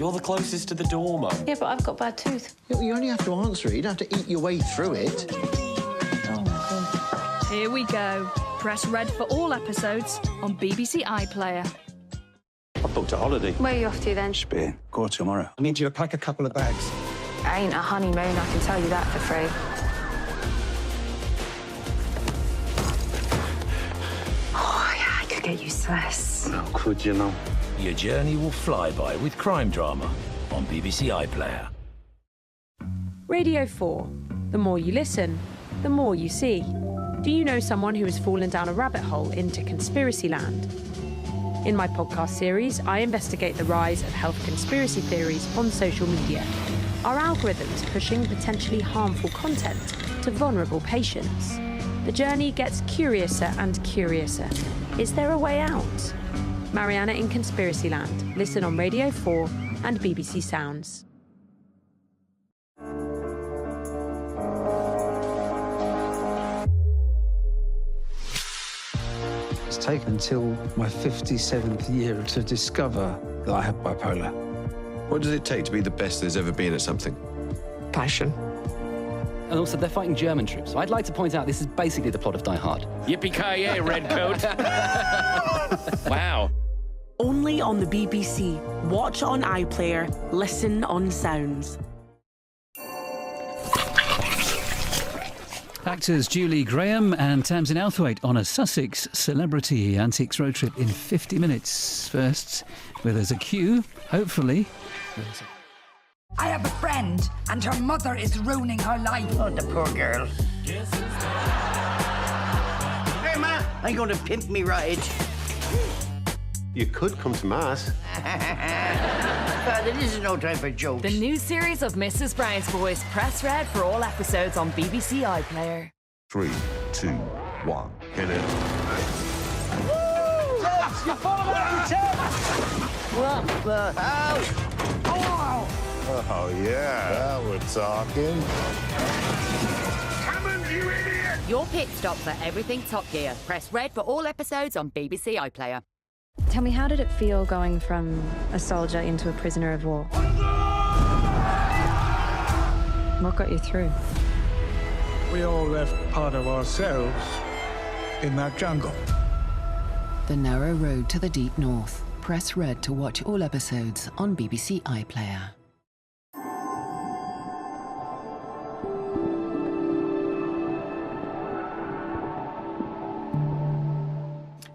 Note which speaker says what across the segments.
Speaker 1: You're the closest to the door, Mum.
Speaker 2: Yeah, but I've got bad tooth.
Speaker 3: Yeah, well, you only have to answer it. You don't have to eat your way through it.
Speaker 2: Oh, my God.
Speaker 4: Here we go. Press red for all episodes on BBC iPlayer.
Speaker 1: I booked a holiday.
Speaker 2: Where are you off to then?
Speaker 5: Spain. Go tomorrow.
Speaker 6: I need you to pack a couple of bags.
Speaker 2: Ain't a honeymoon, I can tell you that for free. Oh, yeah, I could get used to this.
Speaker 5: How could you know?
Speaker 7: Your journey will fly by with crime drama on BBC iPlayer.
Speaker 8: Radio 4. The more you listen, the more you see. Do you know someone who has fallen down a rabbit hole into conspiracy land? In my podcast series, I investigate the rise of health conspiracy theories on social media. Are algorithms pushing potentially harmful content to vulnerable patients? The journey gets curiouser and curiouser. Is there a way out? Mariana in Conspiracy Land. Listen on Radio 4 and BBC Sounds.
Speaker 5: It's taken until my 57th year to discover that I have bipolar.
Speaker 1: What does it take to be the best there's ever been at something?
Speaker 9: Passion. And also, they're fighting German troops. So I'd like to point out this is basically the plot of Die Hard.
Speaker 7: Yippee-ki-yay, Redcoat. Wow.
Speaker 10: Only on the BBC. Watch on iPlayer. Listen on Sounds.
Speaker 11: Actors Julie Graham and Tamsin Outhwaite on a Sussex celebrity antiques road trip in 50 minutes. First, where there's a queue, hopefully.
Speaker 12: I have a friend, and her mother is ruining her life.
Speaker 13: Oh, the poor girl. Hey, Ma, I'm going to pimp me ride.
Speaker 1: You could come to Mass.
Speaker 13: Father, this is no time for jokes.
Speaker 4: The new series of Mrs. Brown's Boys. Press red for all episodes on BBC iPlayer.
Speaker 14: 3, 2, 1, hit it.
Speaker 13: Yes, you fall out of your chair! Oh!
Speaker 14: Oh, yeah, now we're talking.
Speaker 12: Come on, you idiot!
Speaker 15: Your pit stop for everything Top Gear. Press red for all episodes on BBC iPlayer.
Speaker 2: Tell me, how did it feel going from a soldier into a prisoner of war? What got you through?
Speaker 6: We all left part of ourselves in that jungle.
Speaker 16: The Narrow Road to the Deep North. Press red to watch all episodes on BBC iPlayer.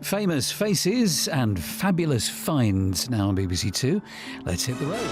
Speaker 11: Famous faces and fabulous finds now on BBC Two. Let's hit the road.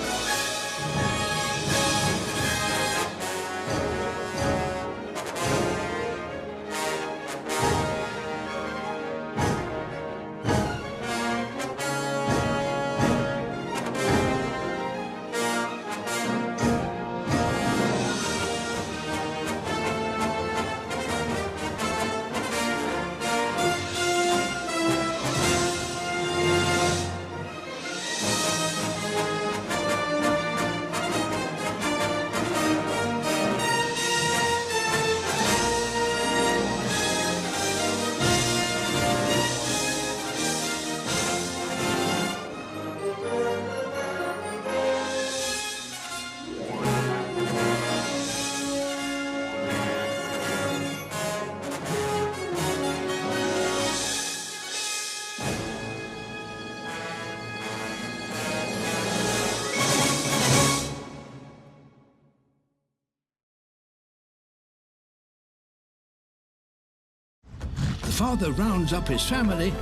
Speaker 17: The father rounds up his family,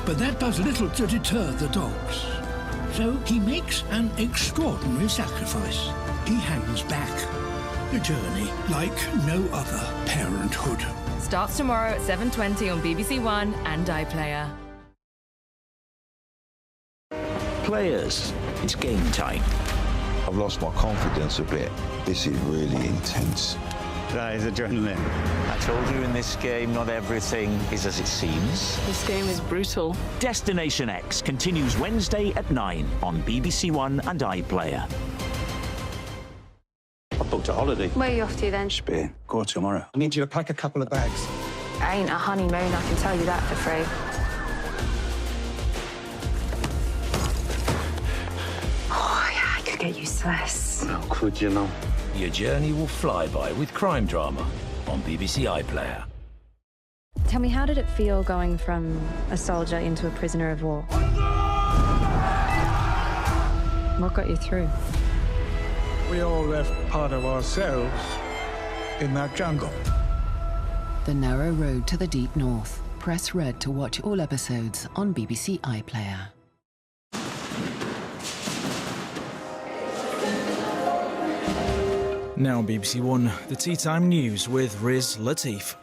Speaker 17: but that does little to deter the dogs. So he makes an extraordinary sacrifice. He hangs back. A journey like no other parenthood.
Speaker 4: Starts tomorrow at 7:20 on BBC One and iPlayer.
Speaker 7: Players, it's game time.
Speaker 14: I've lost my confidence a bit. This is really intense.
Speaker 5: That is adrenaline. I told you in this game, not everything is as it seems.
Speaker 10: This game is brutal.
Speaker 7: Destination X continues Wednesday at 9 on BBC One and iPlayer.
Speaker 1: I booked a holiday.
Speaker 2: Where are you off to then?
Speaker 5: Spain. Go tomorrow.
Speaker 6: I need you to pack a couple of bags.
Speaker 2: Ain't a honeymoon, I can tell you that for free. Oh, yeah, I could get useless.
Speaker 18: How could you know?
Speaker 19: Your journey will fly by with crime drama on BBC iPlayer.
Speaker 2: Tell me, how did it feel going from a soldier into a prisoner of war? What got you through?
Speaker 6: We all left part of ourselves in that jungle.
Speaker 16: The Narrow Road to the Deep North. Press red to watch all episodes on BBC iPlayer.
Speaker 20: Now on BBC One, the Tea Time News with Riz Latif.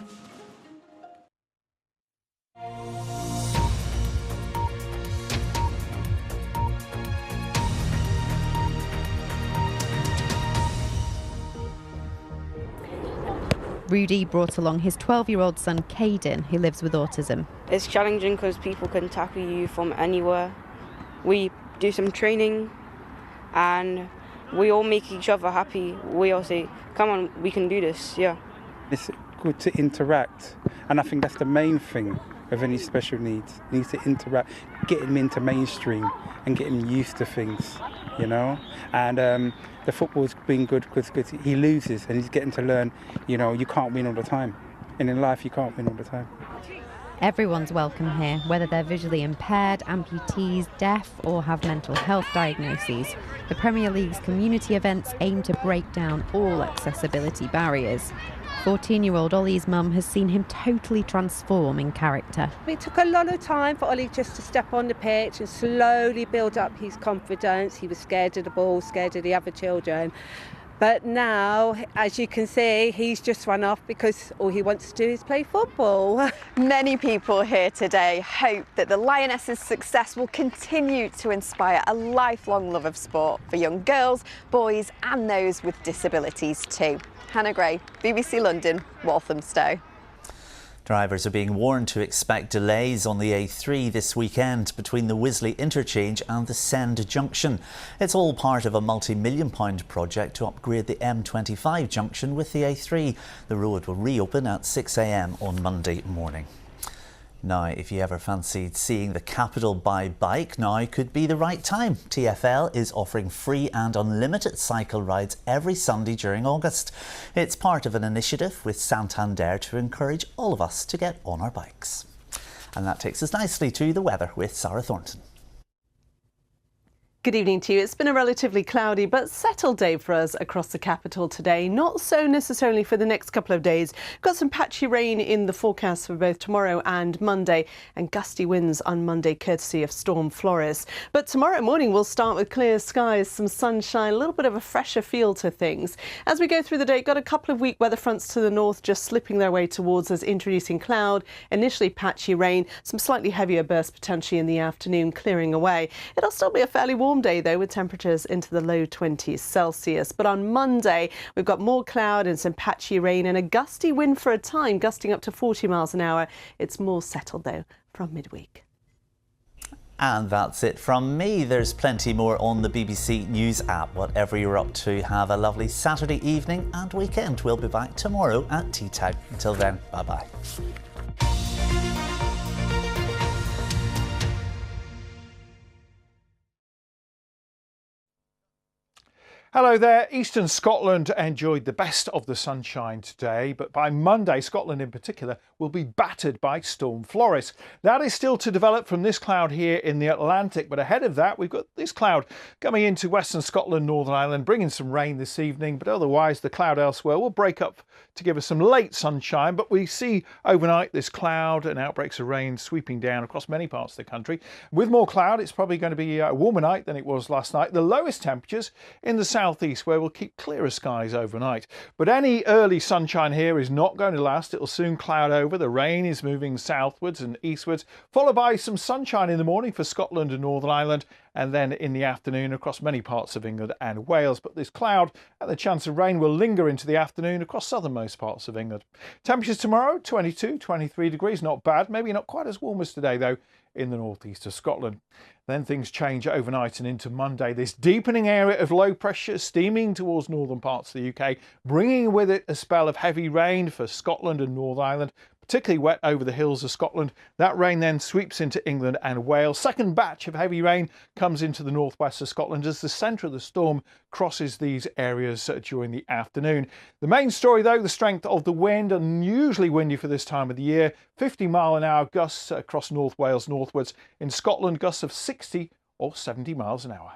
Speaker 21: Rudy brought along his 12-year-old son, Caden, who lives with autism.
Speaker 22: It's challenging because people can tackle you from anywhere. We do some training and we all make each other happy. We all say, come on, we can do this, yeah.
Speaker 23: It's good to interact, and I think that's the main thing of any special needs. You need to interact, get him into mainstream and get him used to things, you know. And the football's been good because he loses and he's getting to learn, you know, you can't win all the time. And in life, you can't win all the time.
Speaker 21: Everyone's welcome here, whether they're visually impaired, amputees, deaf, or have mental health diagnoses. The Premier League's community events aim to break down all accessibility barriers. 14-year-old Ollie's mum has seen him totally transform in character.
Speaker 24: It took a lot of time for Ollie just to step on the pitch and slowly build up his confidence. He was scared of the ball, scared of the other children. But now, as you can see, he's just run off because all he wants to do is play football.
Speaker 25: Many people here today hope that the Lionesses' success will continue to inspire a lifelong love of sport for young girls, boys and those with disabilities too. Hannah Gray, BBC London, Walthamstow.
Speaker 26: Drivers are being warned to expect delays on the A3 this weekend between the Wisley interchange and the Send junction. It's all part of a multi-million-pound project to upgrade the M25 junction with the A3. The road will reopen at 6 a.m. on Monday morning. Now, if you ever fancied seeing the capital by bike, now could be the right time. TfL is offering free and unlimited cycle rides every Sunday during August. It's part of an initiative with Santander to encourage all of us to get on our bikes. And that takes us nicely to the weather with Sarah Thornton.
Speaker 27: Good evening to you. It's been a relatively cloudy but settled day for us across the capital today. Not so necessarily for the next couple of days. Got some patchy rain in the forecast for both tomorrow and Monday, and gusty winds on Monday courtesy of Storm Floris. But tomorrow morning we'll start with clear skies, some sunshine, a little bit of a fresher feel to things. As we go through the day, got a couple of weak weather fronts to the north just slipping their way towards us, introducing cloud, initially patchy rain, some slightly heavier bursts potentially in the afternoon, clearing away. It'll still be a fairly warm day though, with temperatures into the low 20s Celsius. But on Monday, we've got more cloud and some patchy rain and a gusty wind for a time, gusting up to 40 miles an hour. It's more settled though from midweek.
Speaker 26: And that's it from me. There's plenty more on the BBC News app. Whatever you're up to, have a lovely Saturday evening and weekend. We'll be back tomorrow at tea time. Until then, bye-bye.
Speaker 28: Hello there. Eastern Scotland enjoyed the best of the sunshine today, but by Monday, Scotland in particular will be battered by Storm Floris. That is still to develop from this cloud here in the Atlantic, but ahead of that, we've got this cloud coming into Western Scotland, Northern Ireland, bringing some rain this evening, but otherwise the cloud elsewhere will break up to give us some late sunshine, but we see overnight this cloud and outbreaks of rain sweeping down across many parts of the country. With more cloud, it's probably going to be a warmer night than it was last night. The lowest temperatures in the southeast, where we'll keep clearer skies overnight. But any early sunshine here is not going to last. It'll soon cloud over. The rain is moving southwards and eastwards, followed by some sunshine in the morning for Scotland and Northern Ireland, and then in the afternoon across many parts of England and Wales. But this cloud and the chance of rain will linger into the afternoon across southernmost parts of England. Temperatures tomorrow, 22, 23 degrees, not bad. Maybe not quite as warm as today though in the northeast of Scotland. Then things change overnight and into Monday. This deepening area of low pressure steaming towards northern parts of the UK, bringing with it a spell of heavy rain for Scotland and Northern Ireland, particularly wet over the hills of Scotland. That rain then sweeps into England and Wales. Second batch of heavy rain comes into the northwest of Scotland as the centre of the storm crosses these areas during the afternoon. The main story, though, the strength of the wind, unusually windy for this time of the year. 50-mile-an-hour gusts across North Wales northwards. In Scotland, gusts of 60 or 70 miles an hour.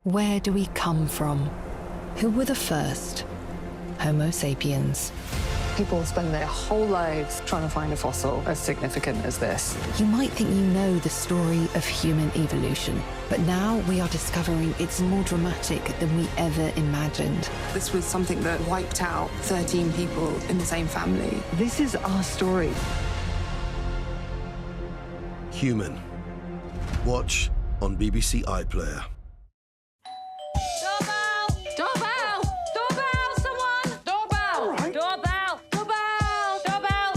Speaker 16: Where do we come from? Who were the first? Homo sapiens.
Speaker 3: People spend their whole lives trying to find a fossil as significant as this.
Speaker 16: You might think you know the story of human evolution, but now we are discovering it's more dramatic than we ever imagined.
Speaker 3: This was something that wiped out 13 people in the same family. This is our story.
Speaker 8: Human. Watch on BBC iPlayer.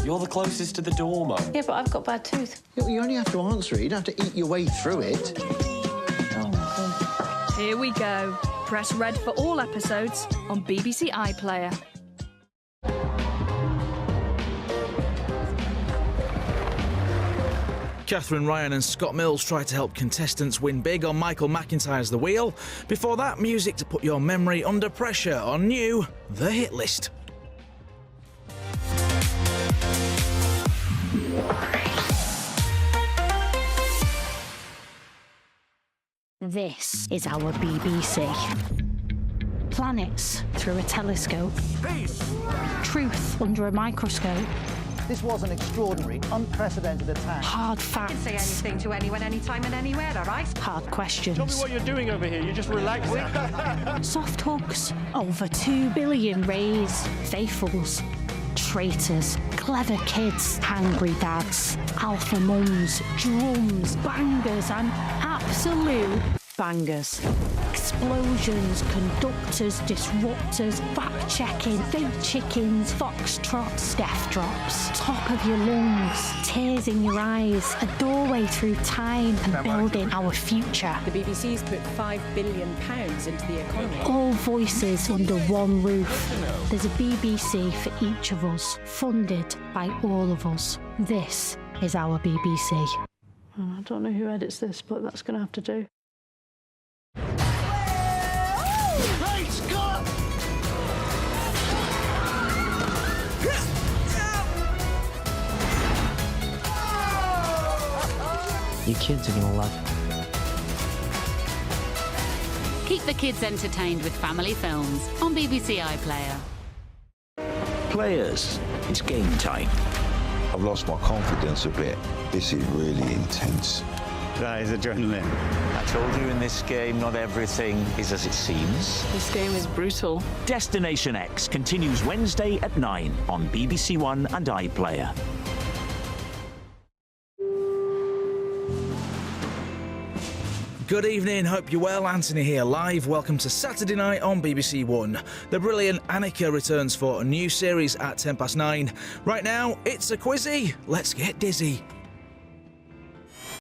Speaker 9: You're the closest to the door, Mum.
Speaker 11: Yeah, but I've got bad tooth.
Speaker 9: You only have to answer it. You don't have to eat your way through it.
Speaker 12: Here we go. Press red for all episodes on BBC iPlayer.
Speaker 20: Catherine Ryan and Scott Mills try to help contestants win big on Michael McIntyre's The Wheel. Before that, music to put your memory under pressure on new The Hit List.
Speaker 13: This is our BBC. Planets through a telescope. Truth under a microscope.
Speaker 15: This was an extraordinary, unprecedented attack.
Speaker 13: Hard facts.
Speaker 15: You can say anything to anyone, anytime and anywhere, all right?
Speaker 13: Hard questions.
Speaker 15: Tell me what
Speaker 9: you're doing over here. You're just relaxing.
Speaker 13: Soft hooks. Over 2 billion rays. Faithfuls. Traitors. Clever kids. Angry dads. Alpha mums. Drums. Bangers and absolute bangers. Explosions, conductors, disruptors, fact-checking, fake chickens, foxtrots, death drops, top of your lungs, tears in your eyes, a doorway through time and building our future.
Speaker 18: The BBC's put £5 billion into the economy.
Speaker 13: All voices under one roof. There's a BBC for each of us, funded by all of us. This is our BBC.
Speaker 27: I don't know who edits this, but that's going to have to do.
Speaker 15: Great Scott!
Speaker 29: Your kids are gonna love it.
Speaker 30: Keep the kids entertained with family films on BBC iPlayer.
Speaker 7: Players, it's game time.
Speaker 14: I've lost my confidence a bit. This is really intense.
Speaker 26: That is adrenaline. I told you in this game, not everything is as it seems.
Speaker 29: This game is brutal.
Speaker 7: Destination X continues Wednesday at 9 on BBC One and iPlayer.
Speaker 20: Good evening, hope you're well. Anthony here live. Welcome to Saturday night on BBC One. The brilliant Annika returns for a new series at 9:10. Right now, it's a quizzy. Let's get dizzy.